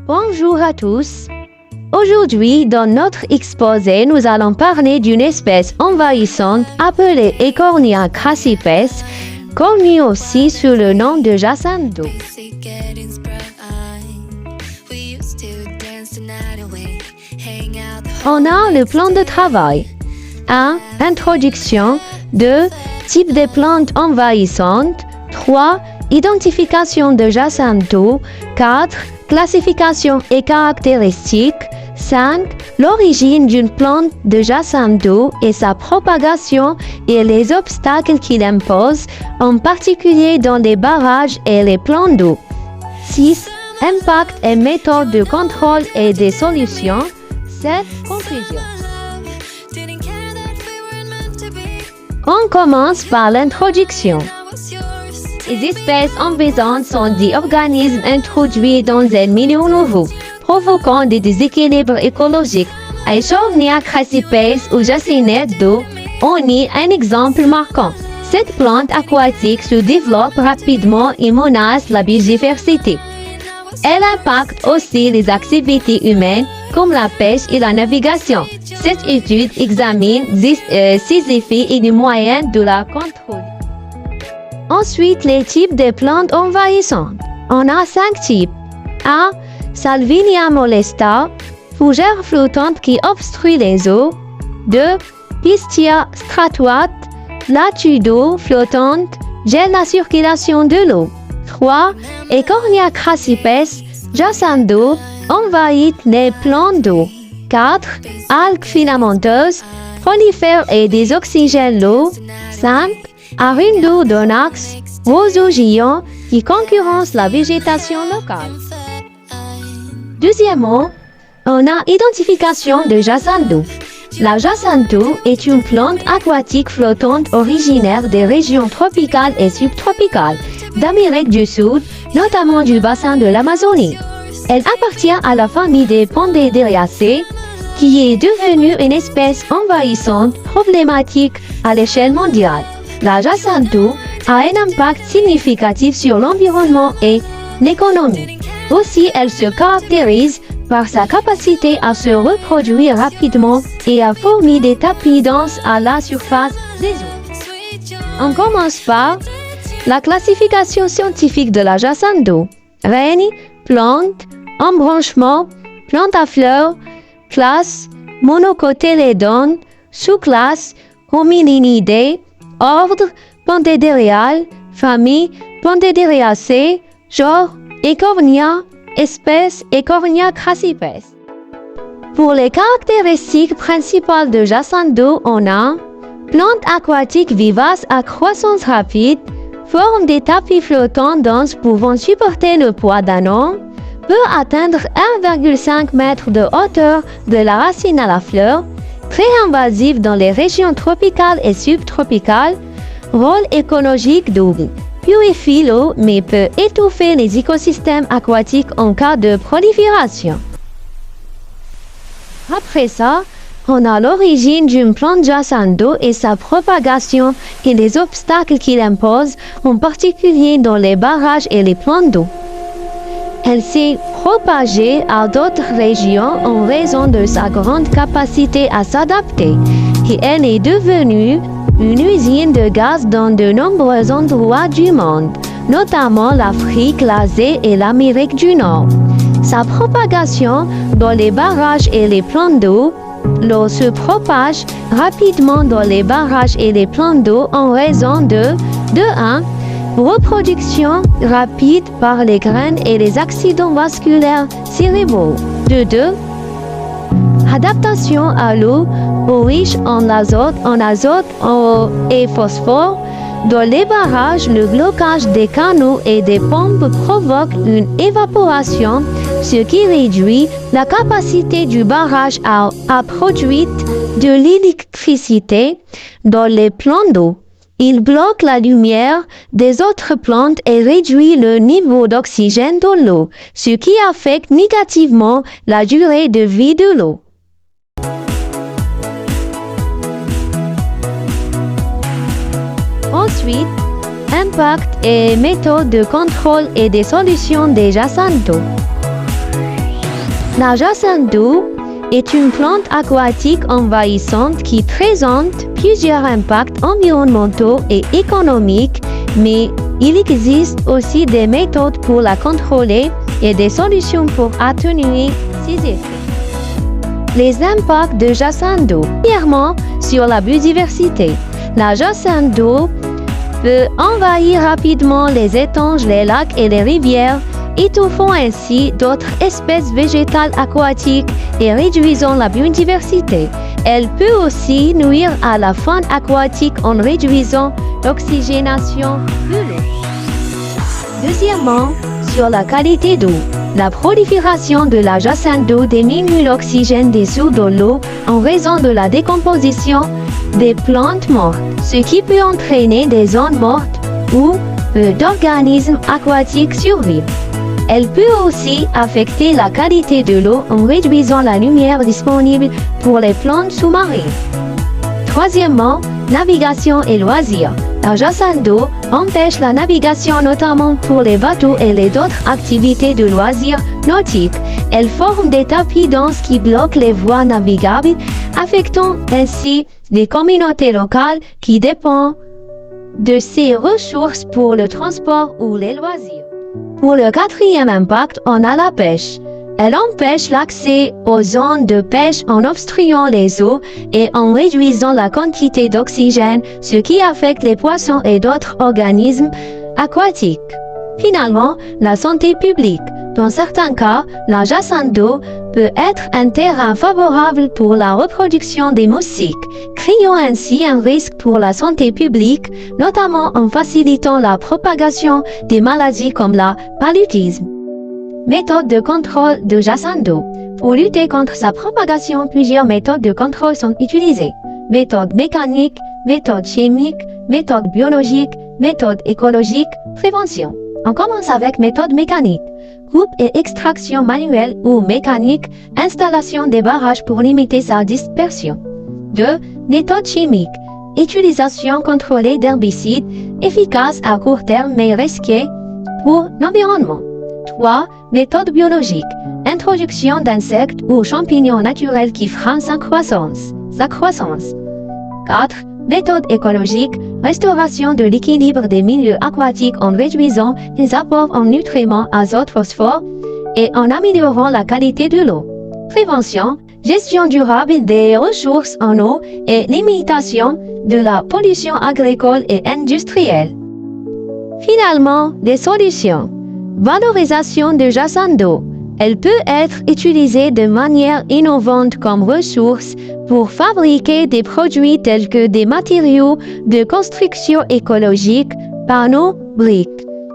Bonjour à tous. Aujourd'hui, dans notre exposé, nous allons parler d'une espèce envahissante appelée Eichhornia crassipes, connue aussi sous le nom de Jacinto. On a le plan de travail. 1. Introduction. 2. Type de plantes envahissantes. 3. Identification de Jacinto. 4. Classification et caractéristiques. 5. L'origine d'une plante de Jacinto et sa propagation et les obstacles qu'il impose, en particulier dans les barrages et les plans d'eau. 6. Impact et méthode de contrôle et des solutions. 7. Conclusion. On commence par l'introduction. Les espèces envahissantes sont des organismes introduits dans un milieu nouveau, provoquant des déséquilibres écologiques. Eichhornia crassipes ou Jacinto en est un exemple marquant. Cette plante aquatique se développe rapidement et menace la biodiversité. Elle impacte aussi les activités humaines comme la pêche et la navigation. Cette étude examine ses effets et les moyens de la contrôler. Ensuite, les types de plantes envahissantes. On a 5 types. 1. Salvinia molesta, fougère flottante qui obstrue les eaux. 2. Pistia stratuate, laitue d'eau flottante, gèle la circulation de l'eau. 3. Eichhornia crassipes, Jacinto, envahit les plans d'eau. 4. Algues filamenteuses, prolifèrent et désoxygènent l'eau. 5. Arundo donax, roseau géant qui concurrence la végétation locale. Deuxièmement, on a identification de Jacinto. La Jacinto est une plante aquatique flottante originaire des régions tropicales et subtropicales d'Amérique du Sud, notamment du bassin de l'Amazonie. Elle appartient à la famille des Pandederiaceae, qui est devenue une espèce envahissante problématique à l'échelle mondiale. La Jacinto a un impact significatif sur l'environnement et l'économie. Aussi, elle se caractérise par sa capacité à se reproduire rapidement et à former des tapis denses à la surface des eaux. On commence par la classification scientifique de la Jacinto. Règne, plante, embranchement, plante à fleurs, classe, monocotylédone, sous-classe, Homininidae, ordre, Pandederial, famille, Pandederiaceae, genre, Eichhornia, espèce, Eichhornia crassipes. Pour les caractéristiques principales de Jacinto, on a plante aquatique vivace à croissance rapide, forme des tapis flottants denses pouvant supporter le poids d'un homme, peut atteindre 1,5 m de hauteur de la racine à la fleur, très invasive dans les régions tropicales et subtropicales, rôle écologique double. Purifie l'eau mais peut étouffer les écosystèmes aquatiques en cas de prolifération. Après ça, on a l'origine d'une plante Jacinto et sa propagation et les obstacles qu'il impose, en particulier dans les barrages et les plans d'eau. Elle s'est propagée à d'autres régions en raison de sa grande capacité à s'adapter et elle est devenue une usine de gaz dans de nombreux endroits du monde, notamment l'Afrique, l'Asie et l'Amérique du Nord. Sa propagation dans les barrages et les plans d'eau, l'eau se propage rapidement dans les barrages et les plans d'eau en raison de 1. Reproduction rapide par les graines et les accidents vasculaires cérébraux. 2. Adaptation à l'eau riche en azote, et phosphore. Dans les barrages, le blocage des canaux et des pompes provoque une évaporation, ce qui réduit la capacité du barrage à produire de l'électricité dans les plans d'eau. Il bloque la lumière des autres plantes et réduit le niveau d'oxygène dans l'eau, ce qui affecte négativement la durée de vie de l'eau. Ensuite, impact et méthode de contrôle et des solutions des jacinthes d'eau. La jacinthe d'eau est une plante aquatique envahissante qui présente plusieurs impacts environnementaux et économiques, mais il existe aussi des méthodes pour la contrôler et des solutions pour atténuer ses effets. Les impacts de jacinthe d'eau. Premièrement, sur la biodiversité. La jacinthe d'eau peut envahir rapidement les étangs, les lacs et les rivières, étouffant ainsi d'autres espèces végétales aquatiques et réduisant la biodiversité. Elle peut aussi nuire à la faune aquatique en réduisant l'oxygénation de l'eau. Deuxièmement, sur la qualité d'eau. La prolifération de la jacinthe d'eau diminue l'oxygène dissous dans l'eau en raison de la décomposition des plantes mortes, ce qui peut entraîner des zones mortes où peu d'organismes aquatiques survivent. Elle peut aussi affecter la qualité de l'eau en réduisant la lumière disponible pour les plantes sous-marines. Troisièmement, navigation et loisirs. La jacinthe d'eau empêche la navigation notamment pour les bateaux et les autres activités de loisirs nautiques. Elle forme des tapis denses qui bloquent les voies navigables, affectant ainsi les communautés locales qui dépendent de ces ressources pour le transport ou les loisirs. Pour le quatrième impact, on a la pêche. Elle empêche l'accès aux zones de pêche en obstruant les eaux et en réduisant la quantité d'oxygène, ce qui affecte les poissons et d'autres organismes aquatiques. Finalement, la santé publique. Dans certains cas, la jacinthe d'eau peut être un terrain favorable pour la reproduction des moustiques, créant ainsi un risque pour la santé publique, notamment en facilitant la propagation des maladies comme la paludisme. Méthode de contrôle de jacinthe d'eau. Pour lutter contre sa propagation, plusieurs méthodes de contrôle sont utilisées. Méthode mécanique, méthode chimique, méthode biologique, méthode écologique, prévention. On commence avec méthode mécanique. Coupe et extraction manuelle ou mécanique, installation des barrages pour limiter sa dispersion. 2. Méthode chimique. Utilisation contrôlée d'herbicides, efficaces à court terme mais risqués pour l'environnement. 3. Méthode biologique. Introduction d'insectes ou champignons naturels qui freinent sa croissance. 4. Méthode écologique. Restauration de l'équilibre des milieux aquatiques en réduisant les apports en nutriments azote, phosphore et en améliorant la qualité de l'eau. Prévention. Gestion durable des ressources en eau et limitation de la pollution agricole et industrielle. Finalement, des solutions. Valorisation de jacinthe d'eau. Elle peut être utilisée de manière innovante comme ressource pour fabriquer des produits tels que des matériaux de construction écologique, panneaux, briques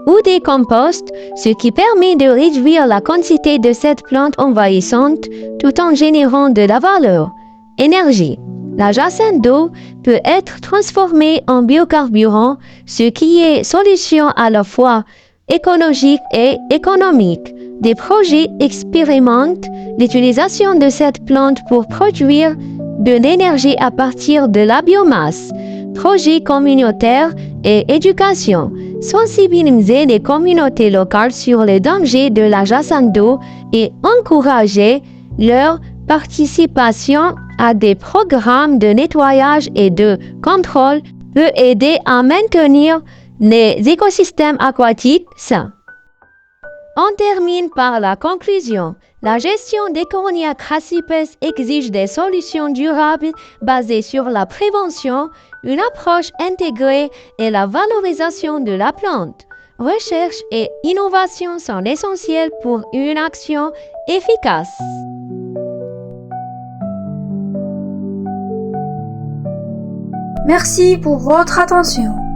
ou des composts, ce qui permet de réduire la quantité de cette plante envahissante tout en générant de la valeur. Énergie. La jacinthe d'eau peut être transformée en biocarburant, ce qui est solution à la fois écologique et économique. Des projets expérimentent l'utilisation de cette plante pour produire de l'énergie à partir de la biomasse. Projets communautaires et éducation. Sensibiliser les communautés locales sur les dangers de la jacinthe d'eau et encourager leur participation à des programmes de nettoyage et de contrôle peut aider à maintenir les écosystèmes aquatiques sains. On termine par la conclusion. La gestion des Cournia crassipes exige des solutions durables basées sur la prévention, une approche intégrée et la valorisation de la plante. Recherche et innovation sont essentielles pour une action efficace. Merci pour votre attention.